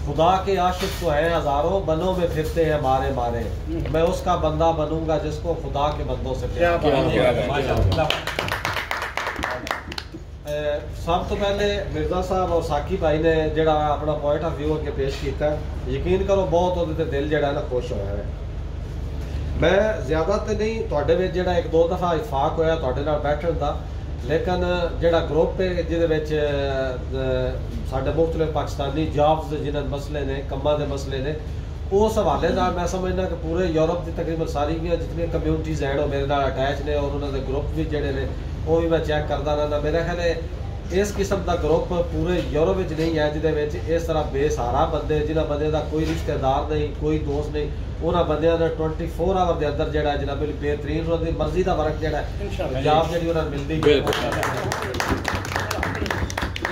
खुदा के आशिक तो है हजारों बनों में फिरते हैं मारे मारे मैं उसका बंदा बनूंगा जिसको खुदा के बंदों से सब तो पहले मिर्जा साहब और साकी भाई ने जड़ा अपना पॉइंट ऑफ व्यू अगे पेश किया यकीन करो बहुत ਉਹਦੇ दिल जड़ा ना खुश होया है मैं ज़्यादा तो नहीं ਤੁਹਾਡੇ ਵਿੱਚ ਜਿਹੜਾ ਇੱਕ ਦੋ ਦਫਾ ਇਤਫਾਕ ਹੋਇਆ ਤੁਹਾਡੇ ਨਾਲ ਬੈਠਣ ਦਾ लेकिन ਜਿਹੜਾ ग्रुप है ਜਿਹਦੇ ਵਿੱਚ ਸਾਡੇ ਮੁਖਤਲਿਫ ਪਾਕਿਸਤਾਨੀ ਜੌਬਸ ਦੇ ਜਿਹਨਾਂ ਮਸਲੇ ਨੇ ਕੰਮਾਂ ਦੇ ਮਸਲੇ ਨੇ ਉਸ ਹਵਾਲੇ ਨਾਲ ਮੈਂ ਸਮਝਦਾ ਕਿ ਪੂਰੇ ਯੂਰਪ ਦੀ ਤਕਰੀਬਨ ਸਾਰੀਆਂ ਜਿੰਨੀਆਂ ਕਮਿਊਨਿਟੀਜ਼ ਹਨ ਉਹ ਮੇਰੇ ਨਾਲ ਅਟੈਚ ਨੇ ਔਰ ਉਹਨਾਂ ਦੇ ਗਰੁੱਪ ਵੀ ਜਿਹੜੇ ਨੇ ਉਹ ਵੀ ਮੈਂ ਚੈੱਕ ਕਰਦਾ ਰਹਿੰਦਾ ਮੇਰਾ ਖਿਆਲ ਹੈ ਇਸ ਕਿਸਮ ਦਾ ਗਰੁੱਪ ਪੂਰੇ ਯੂਰਪ ਵਿੱਚ ਨਹੀਂ ਹੈ ਜਿਹਦੇ ਵਿੱਚ ਇਸ ਤਰ੍ਹਾਂ ਬੇਸਹਾਰਾ ਬੰਦੇ ਜਿਨ੍ਹਾਂ ਬੰਦੇ ਦਾ ਕੋਈ ਰਿਸ਼ਤੇਦਾਰ ਨਹੀਂ ਕੋਈ ਦੋਸਤ ਨਹੀਂ ਉਹਨਾਂ ਬੰਦਿਆਂ ਦਾ 24 ਆਵਰ ਦੇ ਅੰਦਰ ਜਿਹੜਾ ਜਨਾਬ ਬਿਹਤਰੀਨ ਉਹਨਾਂ ਦੀ ਮਰਜ਼ੀ ਦਾ ਵਰਕ ਜਿਹੜਾ ਪੰਜਾਬ ਜਿਹੜੀ ਉਹਨਾਂ ਨੂੰ ਮਿਲਦੀ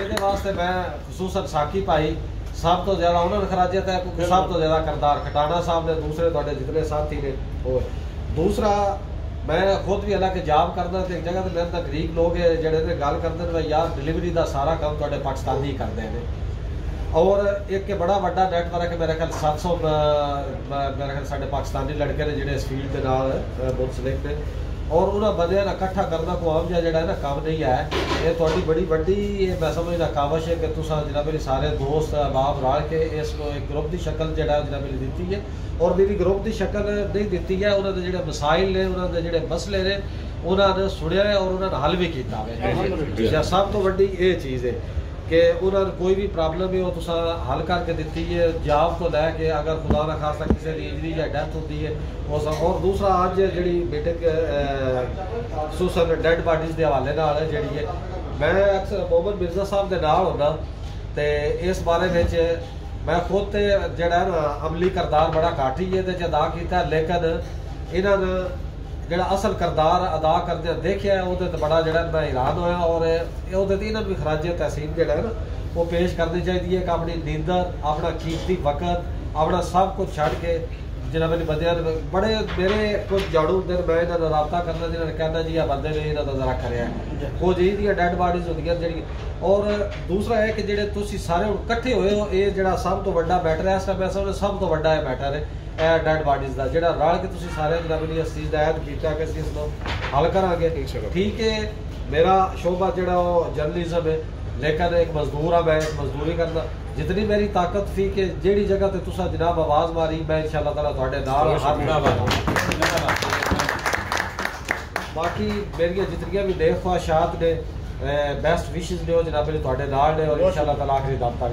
ਇਹਦੇ ਵਾਸਤੇ ਮੈਂ ਖਸੂਸਨ ਸਾਕੀ ਭਾਈ सब तो ज्यादा उन्होंने खराजियत है क्योंकि सब तो ज्यादा करदार खटाना साहब ने दूसरे थोड़े जितने साथी ने वो दूसरा मैं खुद भी हालांकि जॉब करना तो एक जगह तो मेरे गरीब लोग है जेडे गल करते हैं यार डिलीवरी का सारा काम थोड़े पाकिस्तानी करते हैं और एक बड़ा वड्डा नैटवर्क है मेरे ख्याल 700 मेरे ख्याल साढ़े पाकिस्तानी लड़के ने जेडे इस फील्ड के नाल मुंसलिक ने और उन्होंने बंदियां ना इकट्ठा करना को आम जिहा है ना काम नहीं है ये थोड़ी बड़ी वड्डी मैं समझदा कावश है कि तुसां जनाब मेरे सारे दोस्त अहबाब रल के इसको एक ग्रुप की शक्ल जो जनाब मेरी दी है और मेरी ग्रुप की शक्ल नहीं दी है उन्होंने जो मसाइल ने उन्होंने जो मसले ने उन्होंने सुनिया और उन्होंने हल भी किया सब तो वड्डी ये चीज़ है कि उन्होंने कोई भी प्रॉब्लम है वो तुसा हल करके दी है जॉब तो लैके अगर खुदा ना खासा किसी की इंजरी या डेथ होती है और दूसरा अज जी बेटे सुसन डेड बॉडीज़ के हवाले नाल जी है मैं अक्सर मोहम्मद मिर्जा साहब के नाल होना तो इस बारे में मैं खुद जो ना अमली करदार बड़ा घट ही ये अदा किया लेकिन इन्होंने ਜਿਹੜਾ ਅਸਲ ਕਰਦਾਰ ਅਦਾ ਕਰਦੇ ਦੇਖਿਆ ਉਹਦੇ ਤੇ ਬੜਾ ਜਿਹੜਾ ਮੈਂ ਹੈਰਾਨ ਹੋਇਆ ਔਰ ਉਹਦੇ ਤੇ ਇਹਨਾਂ ਨੂੰ ਖਰਾਜੇ ਤਹਿਸੀਨ ਜਿਹੜਾ ਹੈ ਨਾ ਉਹ ਪੇਸ਼ ਕਰਨੀ ਚਾਹੀਦੀ ਹੈ ਕਿ ਆਪਣੀ ਨੀਂਦਰ ਆਪਣਾ ਕੀਮਤੀ ਵਕਤ ਆਪਣਾ ਸਭ ਕੁਝ ਛੱਡ ਕੇ ਜਿਹਨਾਂ ਵਾਲੇ ਬੰਦਿਆਂ ਨੇ ਬੜੇ ਮੇਰੇ ਕੁਝ ਜਾੜੂ ਦਿਨ ਮੈਂ ਇਹਨਾਂ ਦਾ ਰਾਬਤਾ ਕਰਨਾ ਜਿਹਨਾਂ ਨੇ ਕਹਿੰਦਾ ਜੀ ਆ ਬੰਦੇ ਨੇ ਇਹਨਾਂ ਦਾ ਜ਼ਰਾ ਕਰਿਆ ਕੁਝ ਇਹਦੀਆਂ ਡੈਡ ਬਾਡੀਜ਼ ਹੁੰਦੀਆਂ ਜਿਹੜੀ ਔਰ ਦੂਸਰਾ ਹੈ ਕਿ ਜਿਹੜੇ ਤੁਸੀਂ ਸਾਰੇ ਹੁਣ ਇਕੱਠੇ ਹੋਏ ਹੋ ਇਹ ਜਿਹੜਾ ਸਭ ਤੋਂ ਵੱਡਾ ਮੈਟਰ ਹੈ ਇਸ ਟਾਈਮ ਐਸਾ ਸਭ ਤੋਂ ਵੱਡਾ ਇਹ ਮੈਟਰ ਹੈ डेड बॉडीज़ का जो रल के तुम सारे जनाब इस चीज़ का ऐद किया कि इसको हल करांगे ठीक है मेरा शोबा जो जर्नलिज्म है लेकिन एक मजदूर हाँ मैं एक मजदूरी करना जितनी मेरी ताकत थी कि जेड़ी जगह ते तुसा जनाब आवाज़ मारी मैं इंशाअल्लाह ताला तुहाडे नाल बाकी मेरी जितनियां भी नेक ख्वाहिशात ने बेस्ट विशेस ने जनाब तुहाडे नाल ने और इंशाअल्लाह ताला आखिरी दम तक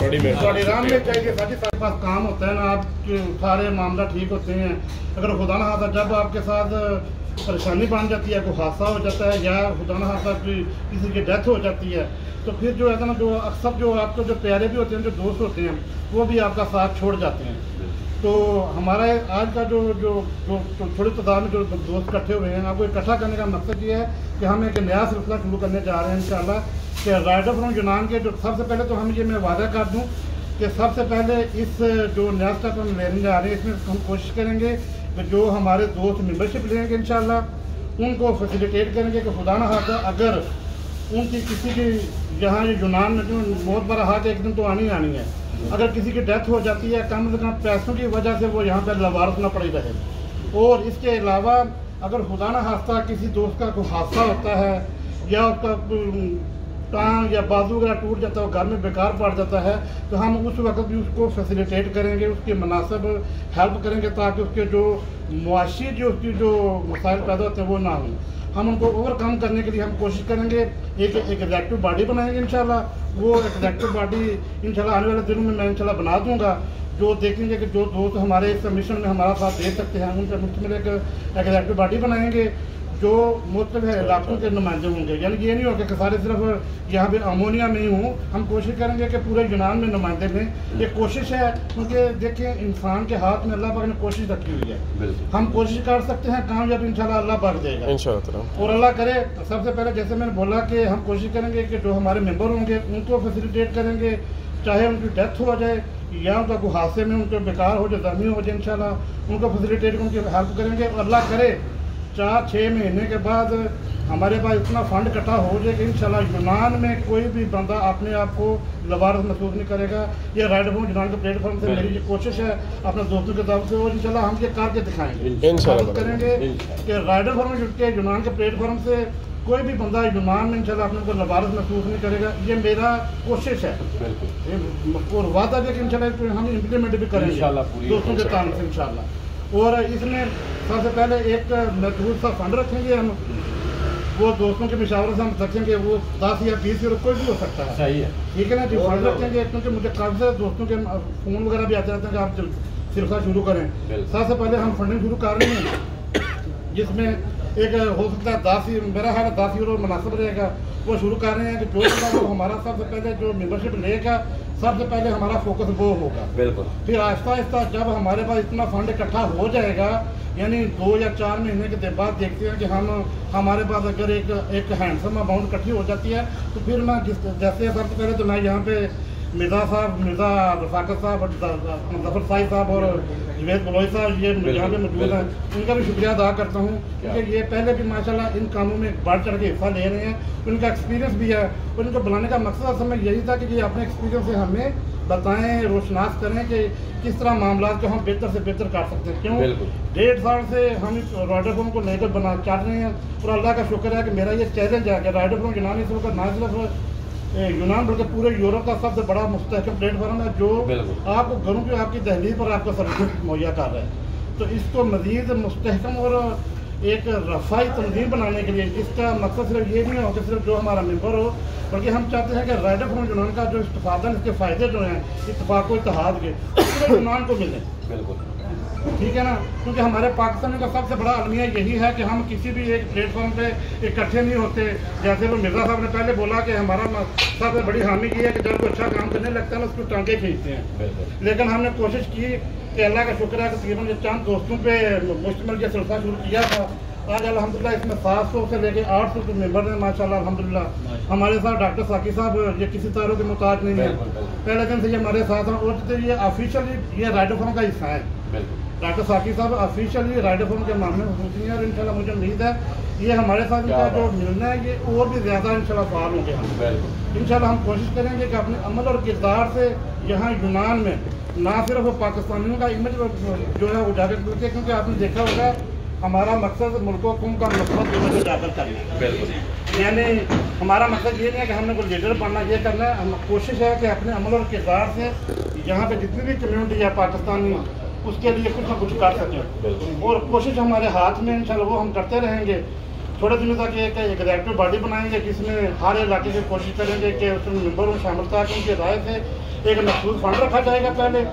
जड़ी थोड़ी राम में चाहिए साथ पास काम होता है ना आप सारे मामला ठीक होते हैं अगर खुदा ना खासा जब आपके साथ परेशानी बन जाती है कोई हादसा हो जाता है या खुदा ना खासा किसी की डेथ हो जाती है तो फिर जो है ना जो अक्सर जो आपको जो प्यारे भी होते हैं जो दोस्त होते हैं वो भी आपका साथ छोड़ जाते हैं तो हमारा आज का जो जो जो थोड़ी तादाद में जो दोस्त इकट्ठे हुए हैं, आपको इकट्ठा करने का मकसद ये है कि हम एक नया सिलसिला शुरू करने जा रहे हैं इंशाल्लाह कि राइडर फ्रॉम यूनान के जो सबसे पहले तो हम ये मैं वादा कर दूं कि सबसे पहले इस जो नया स्टेप हम लेने जा रहे हैं इसमें हम कोशिश करेंगे कि जो हमारे दोस्त मेंबरशिप लेंगे इंशाल्लाह उनको फैसिलिटेट करेंगे कि खुदा न खास्ता अगर उनकी किसी की यहाँ यूनान में जो बहुत बड़ा हाथ एक दिन तो आनी आनी है, अगर किसी की डेथ हो जाती है कम से कम पैसों की वजह से वो यहाँ पर लवारस ना पड़ी रहे। और इसके अलावा अगर खुदा न खास्ता किसी दोस्त का कोई हादसा होता है या उसका टांग या बाजू वगैरह टूट जाता है, घर में बेकार पड़ जाता है, तो हम उस वक्त भी उसको फैसिलिटेट करेंगे, उसकी मुनासिब हेल्प करेंगे ताकि उसके जो मुआशी जो उसकी जो मसाइल पैदा होते हैं वो ना हों। हम उनको ओवरकम करने के लिए हम कोशिश करेंगे, एक एग्जेक्टिव बॉडी बनाएंगे इंशाल्लाह। वो एग्जेक्टिव बॉडी इंशाल्लाह आने वाले दिनों में मैं इंशाल्लाह बना दूंगा, जो देखेंगे कि जो दोस्त हमारे इस मिशन में हमारा साथ दे सकते हैं उनके मुश्तमिल एक एग्जेक्टिव बॉडी बनाएंगे जो मुख्तलिफ इलाकों के नुमाइंदे होंगे। यानी कि ये नहीं होगा कि सारे सिर्फ यहाँ पे अमोनिया में ही हों, हम कोशिश करेंगे कि पूरे यूनान में नुमाइंदे में। ये कोशिश है क्योंकि देखिए इंसान के हाथ में अल्लाह पाक ने कोशिश रखी हुई है, हम कोशिश कर सकते हैं, कामयाब इंशाल्लाह अल्लाह पाक देगा इंशाल्लाह। और अल्लाह करे सबसे पहले जैसे मैंने बोला कि हम कोशिश करेंगे कि जो हमारे मेम्बर होंगे उनको फैसिलिटेट करेंगे, चाहे उनकी डेथ हो जाए या उनका कोई हादसे में उनको बेकार हो जाए, जख्मी हो जाए, इंशाल्लाह उनको फैसिलिटेट उनकी हेल्प करेंगे। और अल्लाह करे 4-6 महीने के बाद हमारे पास इतना फंड इकट्ठा हो जाए कि इंशाल्लाह यूनान में कोई भी बंदा अपने आप को लवारस महसूस नहीं करेगा। ये राइडर फ्रॉम यूनान के प्लेटफॉर्म से मेरी ये कोशिश है अपने दोस्तों की तरफ से, और इंशाल्लाह हम ये करके दिखाएंगे, इंशाल्लाह करेंगे कि राइडर फ्रॉम के यूनान के प्लेटफॉर्म से कोई भी बंदा यूनान में इंशाल्लाह अपने को लवारस महसूस नहीं करेगा। ये मेरा कोशिश है और वादा है कि इंशाल्लाह हम इम्प्लीमेंट भी करेंगे दोस्तों के तान से इंशाल्लाह। और इसमें सबसे पहले एक महदूद सा फंड रखेंगे हम, वो दोस्तों के मशावरे से हम रखेंगे, वो 10 या 20 यूरो कोई भी हो सकता है, सही है, ठीक है ना जी। फंड रखेंगे क्योंकि मुझे काफ़ी सारे दोस्तों के फ़ोन वगैरह भी आते रहते हैं कि आप सिलसिला शुरू करें। सबसे पहले हम फंडिंग शुरू कर रहे हैं जिसमें एक हो सकता है 10 मेरा ख्याल 10 यूरो मुनासिब रहेगा, वो शुरू कर रहे हैं कि जो हमारा सबसे पहले जो मेंबरशिप लेगा सबसे पहले हमारा फोकस वो होगा। बिल्कुल। फिर आहिस्ता आहिस्ता जब हमारे पास इतना फंड इकट्ठा हो जाएगा, यानी 2 या 4 महीने के बाद देखते हैं कि हमारे पास अगर एक हैंडसम अमाउंट इकट्ठी हो जाती है, तो फिर मैं जैसे सबसे पहले तो मैं यहाँ पे मिर्ज़ा रफाकत साहब, जफर साहब और जवेद बलोई साहब ये यहाँ पे मौजूद हैं, उनका भी शुक्रिया अदा करता हूँ क्योंकि ये पहले भी माशाल्लाह इन कामों में बढ़ चढ़ के हिस्सा ले रहे हैं, उनका एक्सपीरियंस भी है। और इनको बुलाने का मकसद असल में यही था कि ये अपने एक्सपीरियंस से हमें बताएं, रोशनास करें कि किस तरह मामला को हम बेहतर से बेहतर कर सकते हैं। क्यों 1.5 साल से हम इस राइडर फ्रॉम को लेकर चल रहे हैं और अल्लाह का शुक्र है कि मेरा ये चैलेंज है कि राइडर फ्रॉम यूनान इस वक्त ना सिर्फ यूनान बल्कि पूरे यूरोप का सबसे बड़ा मुस्तहकम प्लेटफॉर्म है जो आपको घरों की आपकी दहलीज पर आपको सर्विस मुहैया कर रहा है। तो इसको मज़ीद मुस्तहकम और एक रफ़ाई तंजीम बनाने के लिए इसका मकसद सिर्फ ये नहीं हो कि सिर्फ जो हमारा मेंबर हो, बल्कि हम चाहते हैं कि राइडर फ्रॉम यूनान का जो इस्तेफादा इसके फ़ायदे जो हैं इत्तफाक़ इत्तेहाद के पूरे यूनान को मिलें। बिल्कुल ठीक है ना, क्योंकि हमारे पाकिस्तान का सबसे बड़ा अलमिया यही है कि हम किसी भी एक प्लेटफॉर्म पे इकट्ठे नहीं होते। जैसे वो मिर्ज़ा साहब ने पहले बोला कि हमारा सबसे बड़ी हामी की है कि जब कोई अच्छा काम करने लगता है ना उसको टांगे खींचते हैं, लेकिन हमने कोशिश की कि अल्लाह का शुक्र है कि तकरीबन चंद दोस्तों पे मुश्तमिल ये सिलसिला शुरू किया था। आज अल्हम्दुलिल्लाह इसमें 700 से लेकर 800 के मेंबर हैं माशाल्लाह अल्हम्दुलिल्लाह। हमारे साथ डॉक्टर साकी साहब ये किसी तारों के मोहताज नहीं है, पहले दिन से ये हमारे साथ हैं और ये ऑफिशियली ये राइडर फ्रॉम का हिस्सा है। डॉक्टर साकी साहब ऑफिशियली राइडर फ्रॉम के मामले में पहुँची हैं और इंशाल्लाह मुझे उम्मीद है ये हमारे साथ इनका जो मिलना है ये और भी ज़्यादा इंशाल्लाह फ़ाल होंगे। हम इंशाल्लाह हम कोशिश करेंगे कि अपने अमल और किरदार से यहाँ यूनान में ना सिर्फ पाकिस्तानियों का इमेज जो है उजागर करके, क्योंकि आपने देखा होगा हमारा मकसद मुल्कों का मकसद इमेज उजागर करना है। यानी हमारा मकसद ये नहीं है कि हमने कोई लीडर बनना, ये करना है। हम कोशिश है कि अपने अमल और किरदार से यहाँ पे जितनी भी कम्यूनिटी है पाकिस्तानी उसके लिए कुछ ना कुछ कर सकें, और कोशिश हमारे हाथ में इंशाल्लाह वो हम करते रहेंगे। थोड़े दिनों तक एक एग्जेक्टिव बॉडी बनाएंगे जिसमें हर इलाके की कोशिश करेंगे कि उसमें मेम्बरों शामिल था कि उनकी राय से एक मखसूस फंड रखा जाएगा। पहले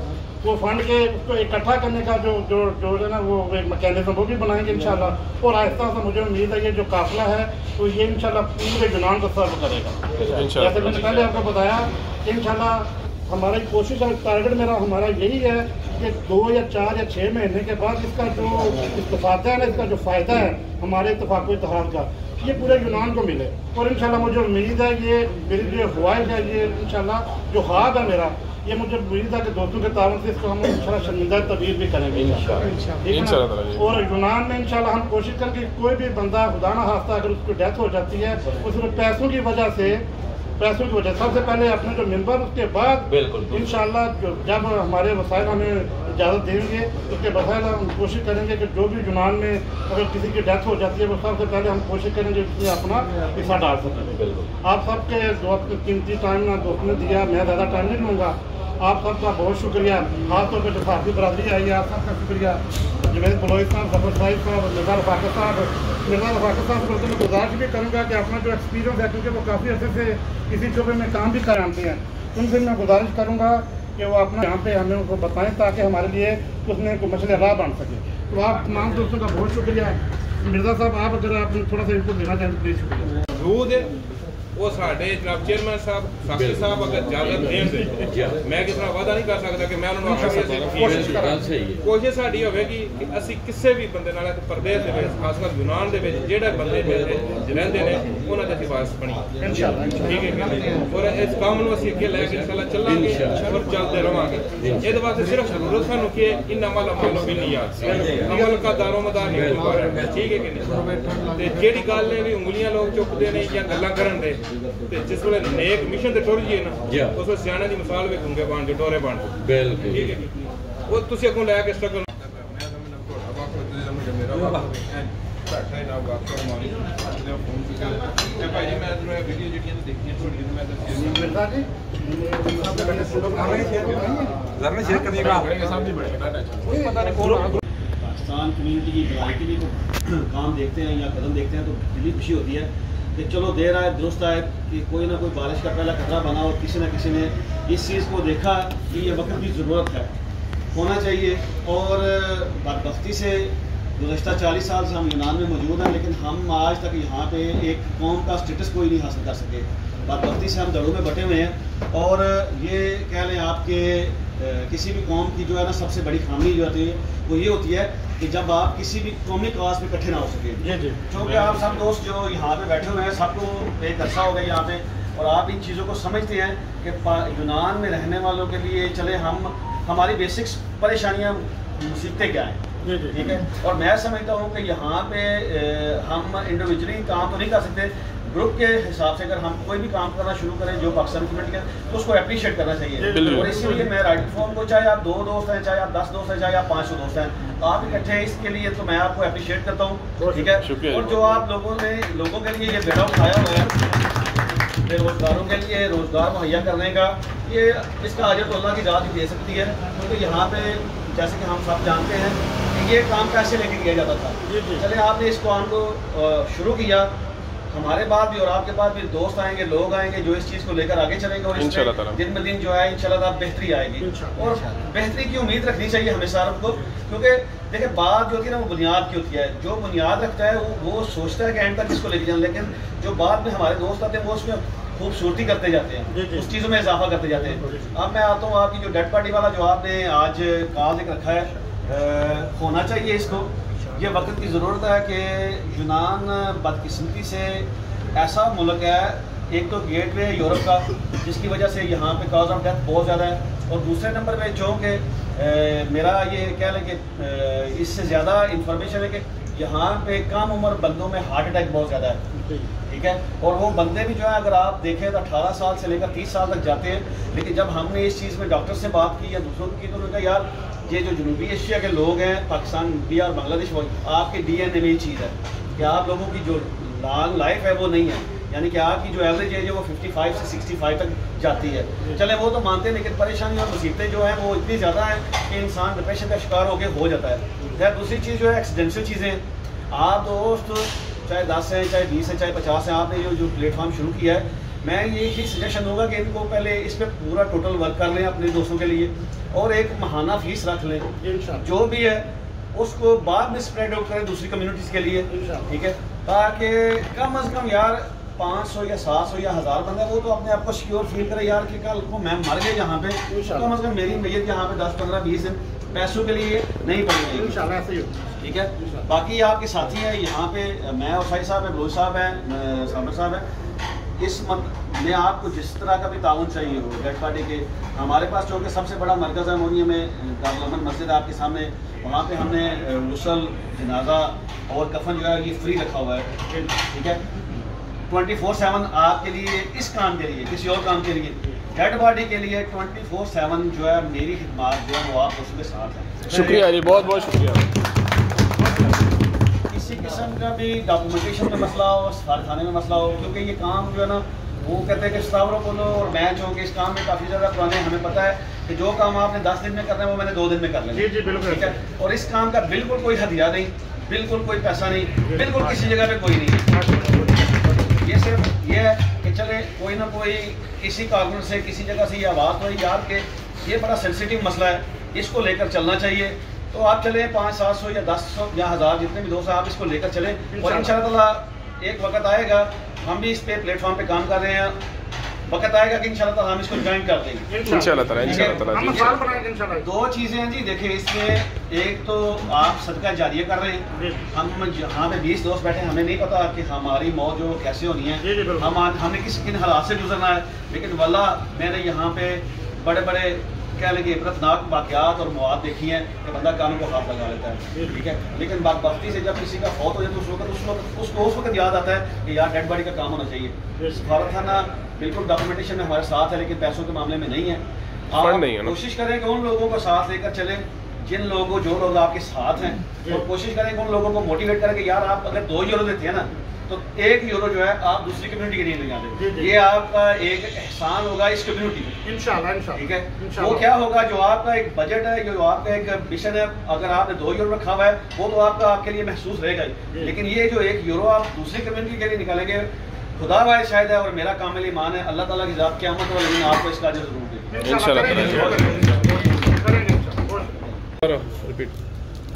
वो फंड के उसको इकट्ठा करने का जो जो जो है ना वो एक मैकेनिज्म वो भी बनाएंगे इंशाल्लाह। और आहिस्ता आहिस्ता मुझे उम्मीद है ये जो काफिला है तो ये इंशाल्लाह पूरे यूनान को सर्व करेगा। जैसे मैंने पहले आपको बताया इंशाल्लाह हमारी कोशिश है, टारगेट मेरा हमारा यही है कि 2 या 4 या 6 महीने के बाद इसका जो इस्तेफाद है ना, इसका जो फ़ायदा है हमारे इत्तेफाक इत्तेहाद का, ये पूरे यूनान को मिले। और इंशाल्लाह मुझे उम्मीद है, ये मेरी जो ख्वाहिश है, ये इंशाल्लाह जो ख्वाब है मेरा, ये मुझे उम्मीद है कि दोस्तों के तावन से इसको हम इंशाल्लाह शर्मिंदा तब्दील भी करेंगे इंशाल्लाह। और यूनान में इंशाल्लाह हम कोशिश करेंगे कोई भी बंदा खुदा ना खास्ता अगर उसकी डेथ हो जाती है, उसमें पैसों की वजह से सबसे पहले अपने जो मेंबर, उसके बाद इंशाल्लाह जब हमारे वसाइल हमें इजाज़त देंगे उसके वसाइल हम कोशिश करेंगे कि जो भी यूनान में अगर किसी की डेथ हो जाती है, वो सबसे पहले हम कोशिश करेंगे उसमें अपना हिस्सा डाल सकें। आप सबके जो कीमती टाइम ना दोस्त ने दिया, मैं ज़्यादा टाइम नहीं लूँगा। आप सबका बहुत शुक्रिया, खासतौर पर जो साथी बरादरी आई है, आप सबका शुक्रिया। जुनैद बलोई साहब, जफर साहिब साहब, मिर्जा रफाकत साहब को मैं गुजारिश भी करूँगा कि अपना जो एक्सपीरियंस है, क्योंकि वो काफ़ी अर्से से किसी शोबे में काम भी कर आते हैं, उनसे मैं गुजारिश करूँगा कि वो अपना यहाँ पे हमें उनको बताएं ताकि हमारे लिए उसमें कोई मसले राह बन सके। तो आप तमाम दोस्तों का बहुत शुक्रिया। मिर्जा साहब, आप अगर आप थोड़ा सा इनपुट देना चाहें तो प्लीज़ शुक्रिया। वो साढ़े जनाब चेयरमैन साहब, साक्षी साहब अगर इजाजत दें, मैं किस तरह वादा नहीं कर सकता कि मैं उन्होंने कोशिश साड़ी होगी कि असी किसी भी बंदे नाल परदेश दे विच, खासकर यूनान दे विच जेड़े बंदे रहंदे ने उन्हां दी सिफारिश बनी ठीक है। और इस काम नूं असीं अगे लैके इंशाअल्लाह चलांगे और चलते रहांगे। इहदे वास्ते सिर्फ जरूरत सानूं कि इन्नमल अमालु बिन्नियात, अमल का दारोमदार नहीं होगा ठीक है कि नहीं। ते जेड़ी गल है भी उंगलियां लोग चुकदे ने या गल्लां करन दे, जिस वे नेक मिशन ते टुर जाइए ना, उस वे सियाने दी मिसाल वे गुंगे बन जो डोरे बन बिल्कुल ठीक है। वो तुसी अगों लैके स्ट्रगल मैं समझना थोड़ा वाकई ते मेरा वाकई बैठा है ना वाकई मानी ने फोन किया ते भाई जी मैं जो वीडियो जेडियां देखियां थोड़ी मैं मिलता जी आपने फोटो आ रहे शेयर जरूर शेयर करिएगा सामने बढ़ेगा पता नहीं कौन पाकिस्तान कम्युनिटी की भलाई के लिए काम देखते हैं या कदम देखते हैं तो दिली खुशी होती है कि चलो देर आए दुरुस्त आए कि कोई ना कोई बारिश का पहला खतरा बना और किसी न किसी ने इस चीज़ को देखा कि ये वक्त की ज़रूरत है, होना चाहिए। और बदबख्ती से गुज़श्ता 40 साल से हम यूनान में मौजूद हैं, लेकिन हम आज तक यहाँ पे एक कौम का स्टेटस कोई नहीं हासिल कर सके। बदबख्ती से हम दड़ों में बटे हुए हैं। और ये कह लें आपके किसी भी कौम की जो है ना सबसे बड़ी खामी जो होती है वो ये होती है कि जब आप किसी भी कौमी काज में इकट्ठे ना हो सके। क्योंकि आप सब दोस्त जो यहाँ पे बैठे हुए हैं, सबको एक अरसा हो गया यहाँ पे, और आप इन चीज़ों को समझते हैं कि यूनान में रहने वालों के लिए चले हम हमारी बेसिक्स परेशानियाँ मुसीबतें क्या हैं ठीक है। और मैं समझता हूँ कि यहाँ पे हम इंडिविजुअली काम तो नहीं कर सकते, ग्रुप के हिसाब से अगर हम कोई भी काम करना शुरू करें जो पाकिस्तान कम्युनिटी के, तो उसको अप्रिशिएट करना चाहिए। और इसीलिए मैं राइटिंग फॉर्म को, चाहे आप 2 दोस्त हैं, चाहे आप 10 दोस्त हैं, चाहे आप 500 दोस्त हैं, आप इकट्ठे हैं इसके लिए तो मैं आपको अप्रिशिएट करता हूँ ठीक है। और जो आप लोगों के लिए ये बेड़ा उठाया हुआ है बेरोजगारों के लिए रोजगार मुहैया करने का, ये इसका अजर तो अल्लाह की ज़ात ही दे सकती है। क्योंकि यहाँ पे जैसे कि हम सब जानते हैं कि ये काम कैसे लेके किया जाता था। चले आपने इस काम को शुरू किया, हमारे बाद भी और आपके बाद भी दोस्त आएंगे, लोग आएंगे जो इस चीज़ को लेकर आगे चलेंगे और इसमें दिन ब दिन जो है इंशाल्लाह बेहतरी आएगी। और बेहतरी की उम्मीद रखनी चाहिए हमें सारों को, क्योंकि देखिए बात जो होती है ना वो बुनियाद की होती है। जो बुनियाद रखता है वो सोचता है कि एंड तक इसको लेके जाए, लेकिन जो बाद में हमारे दोस्त आते हैं वो उसमें खूबसूरती करते जाते हैं, उस चीज़ों में इजाफा करते जाते हैं। अब मैं आता हूँ आपकी जो डेड पार्टी वाला जो आपने आज कॉल लेकर रखा है, होना चाहिए इसको। ये वक्त की ज़रूरत है कि यूनान बदकिस्मती से ऐसा मुल्क है, एक तो गेटवे है यूरोप का जिसकी वजह से यहाँ पे कॉज ऑफ डेथ बहुत ज़्यादा है, और दूसरे नंबर पे जो कि मेरा ये कह लें कि इससे ज़्यादा इंफॉर्मेशन है कि यहाँ पे कम उम्र बंदों में हार्ट अटैक बहुत ज़्यादा है ठीक है। और वो बंदे भी जो है अगर आप देखें तो 18 साल से लेकर 30 साल तक जाते हैं। लेकिन जब हमने इस चीज़ में डॉक्टर से बात की या दूसरों की तो उन्होंने कहा यार ये जो जनूबी एशिया के लोग हैं, पाकिस्तान भी और बांग्लादेश, आपके DNA में ये चीज़ है कि आप लोगों की जो लॉन्ग लाइफ है वो नहीं है, यानी कि आपकी जो एवरेज एज है वो 55 से 65 तक जाती है। चले वो तो मानते हैं, लेकिन परेशानी और मुसीबतें जो हैं वो इतनी ज़्यादा हैं कि इंसान डिप्रेशन का शिकार हो जाता है। खैर दूसरी चीज़ जो है एक्सीडेंशियल चीज़ें। आप दोस्त चाहे 10 हैं, चाहे 20 हैं, चाहे 50 हैं, आपने जो प्लेटफॉर्म शुरू किया है, मैं ये ही सजेशन दूंगा कि इनको पहले इस पर पूरा टोटल वर्क कर लें अपने दोस्तों के लिए, और एक महाना फीस रख लें जो भी है उसको बाद में स्प्रेड आउट करें दूसरी कम्युनिटीज़ के लिए ठीक है, ताकि कम अज़ कम यार 500 या 700 या 1000 बंदा है, वो तो अपने आप को सिक्योर फील करे यार कि कल को मैं मर गया यहाँ पे तो कम से कम मेरी मैयत यहाँ पे 10, 15, 20 दिन पैसों के लिए नहीं पड़ेगी इंशाल्लाह ऐसे ही हो। ठीक है। बाकी आपके साथी हैं यहाँ पे, मैं और फाई साहब है, बलोच साहब हैं, सामर साहब है। इस में आपको जिस तरह का भी ताउन चाहिए हो डेड बॉडी के, हमारे पास चूँकि सबसे बड़ा मरकज़ है मोनिया में दारुल मस्जिद आपके सामने, वहाँ पे हमने गुस्ल, जनाजा और कफन जो है ये फ्री रखा हुआ है। ठीक है, 24/7 आपके लिए, इस काम के लिए, किसी और काम के लिए, डेड बॉडी के लिए 24/7 जो है मेरी खिदमत जो है वो आप उसके साथ है। शुक्रिया जी, बहुत बहुत शुक्रिया। किसी किस्म का भी डॉक्यूमेंटेशन में मसला हो, सफारतखाने में मसला हो, क्योंकि ये काम जो है ना वो कहते हैं कि स्टावरो बोलो और मैं जो कि इस काम में काफ़ी ज़्यादा पुराने, हमें पता है कि जो काम आपने 10 दिन में करना है वो मैंने 2 दिन में कर लेना। जी जी बिल्कुल। ठीक है, और इस काम का बिल्कुल कोई हदिया नहीं, बिल्कुल कोई पैसा नहीं, बिल्कुल किसी जगह पे कोई नहीं। ये सिर्फ ये है कि चले कोई ना कोई किसी कारण से किसी जगह से ये आवाज़ हुई यार के ये बड़ा सेंसिटिव मसला है, इसको लेकर चलना चाहिए, तो आप चले 500, 700 या 10 या 1000 जितने भी दोस्त आप इसको लेकर चले, और इंशाल्लाह एक वक्त आएगा, हम भी इस पे प्लेटफॉर्म पे काम कर रहे हैं, वक्त आएगा कि इंशाल्लाह हम इसको ज्वाइन कर देंगे इंशाल्लाह। 2 चीज़ें हैं जी, देखिए इसमें एक तो आप सदका जारिया कर रहे हैं, हम यहाँ पे 20 दोस्त बैठे हैं, हमें नहीं पता कि हमारी मौत जो कैसे होनी है, हमने किन हालात से गुजरना है, लेकिन वल्लाह मैंने यहाँ पे बड़े बड़े कह लेंगे इबरतनाक वाक़यात और मवाद देखी हैं कि बंदा कानों को हाथ लगा लेता है। ठीक है, लेकिन बख्ती से जब किसी का फौत हो जाए तो उस वक्त याद आता है कि यार डेड बॉडी का काम होना चाहिए। सफारतखाना बिल्कुल डॉक्यूमेंटेशन में हमारे साथ है, लेकिन पैसों के मामले में नहीं है। आप कोशिश करें कि उन लोगों को साथ लेकर चलें जिन लोगों जो लोग आपके साथ हैं, और कोशिश करें कि उन लोगों को मोटिवेट करें कि यार आप अगर 2 यूरो देते हैं ना तो 1 यूरो जो है आप दूसरी कम्युनिटी के लिए ले जाते, ये आपका एक एहसान होगा इस कम्युनिटी में इंशाल्लाह। ठीक है, वो क्या होगा जो आपका एक बजट है, जो आपका एक मिशन है, अगर आपने 2 यूरो रखा हुआ है वो तो आपका आपके लिए महसूस रहेगा ही, लेकिन ये जो 1 यूरो आप दूसरी कम्युनिटी के लिए निकालेंगे, खुदा वाहिद शायद है और मेरा कामिल ईमान है, अल्लाह ताला की ज़ात क़यामत वाले दिन आपको इसका अजर ज़रूर देगा इंशाल्लाह।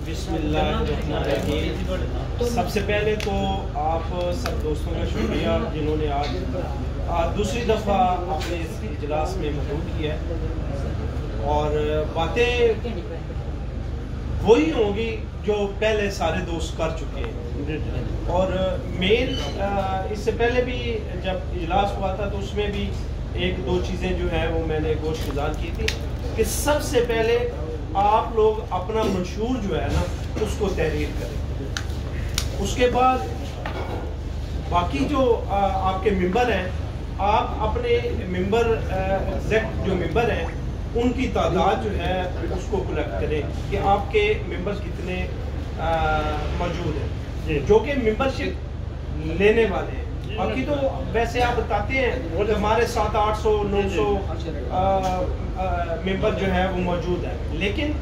बिस्मिल्लाहिर्रहमानिर्रहीम। सबसे पहले तो आप सब दोस्तों का शुक्रिया जिन्होंने आज दूसरी दफ़ा अपने इस इजलास में मौजूद किया है, और बातें वही होंगी जो पहले सारे दोस्त कर चुके हैं। और मेन इससे पहले भी जब इजलास हुआ था तो उसमें भी 1-2 चीज़ें जो है वो मैंने गोशगुजार की थी कि सबसे पहले आप लोग अपना मंशूर जो है ना उसको तहरीर करें, उसके बाद बाकी जो आपके मेंबर हैं, आप अपने मेंबर एग्जैक्ट जो मेंबर हैं उनकी तादाद जो है उसको कलेक्ट करें कि आपके मेंबर्स कितने मौजूद हैं जो कि मेंबरशिप लेने वाले हैं। बाकी तो वैसे आप बताते हैं वो हमारे 700-800-900 मेंबर जो है वो मौजूद है, लेकिन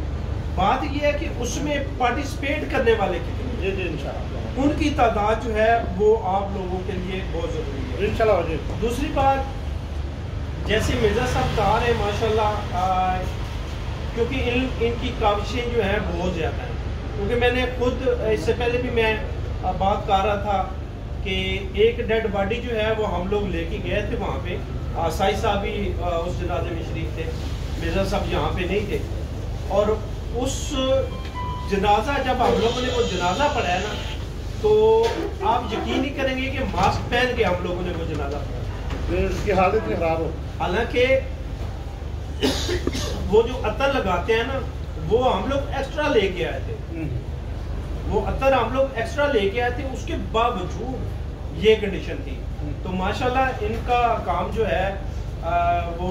बात ये है कि उसमें पार्टिसिपेट करने वाले कितने, इंशाल्लाह उनकी तादाद जो है वो आप लोगों के लिए बहुत ज़रूरी है इंशाल्लाह। दूसरी बात, जैसे मिर्ज़ा साहब कहा रहे माशाल्लाह, क्योंकि इनकी काविशें जो हैं बहुत ज़्यादा हैं, क्योंकि मैंने खुद इससे पहले भी मैं बात कर रहा था कि एक डेड बॉडी जो है वो हम लोग लेके गए थे वहाँ पे, साई साहब भी उस जनाजे में शरीक थे, मिर्ज़ा साहब यहाँ पे नहीं थे, और उस जनाजा जब हम लोगों ने वो जनाजा पढ़ा है ना तो आप यकीन नहीं करेंगे कि मास्क पहन के हम लोगों ने वो जनाजा पढ़ा, उसकी हालत में खराब हो। हालांकि वो जो अतर लगाते हैं ना वो हम लोग एक्स्ट्रा लेके आए थे, वो अतर हम लोग एक्स्ट्रा लेके आए थे, उसके बावजूद ये कंडीशन थी। तो माशाल्लाह इनका काम जो है वो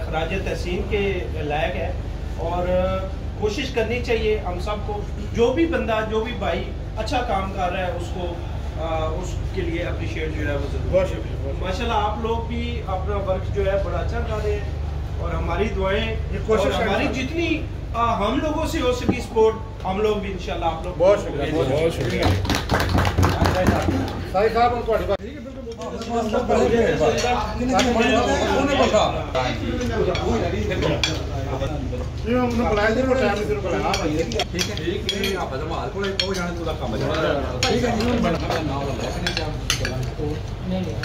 खराज तहसीन के लायक है, और कोशिश करनी चाहिए हम सबको, जो भी बंदा जो भी भाई अच्छा काम कर रहा है उसके लिए अप्रिशिएट जो है वो जरूर। माशाल्लाह आप लोग भी अपना वर्क जो है बड़ा अच्छा कर रहे हैं, और हमारी दुआएं और हमारी जितनी हम लोगों से हो सकी सपोर्ट हम लोग भी इंशाल्लाह आप लोग बहुत शुक्रिया। उन्होंने बुलाया थे वो टाइम से बुलाया भाई ठीक है आप जमाल को वो जाने तो काम है ठीक है जी नाम नहीं नहीं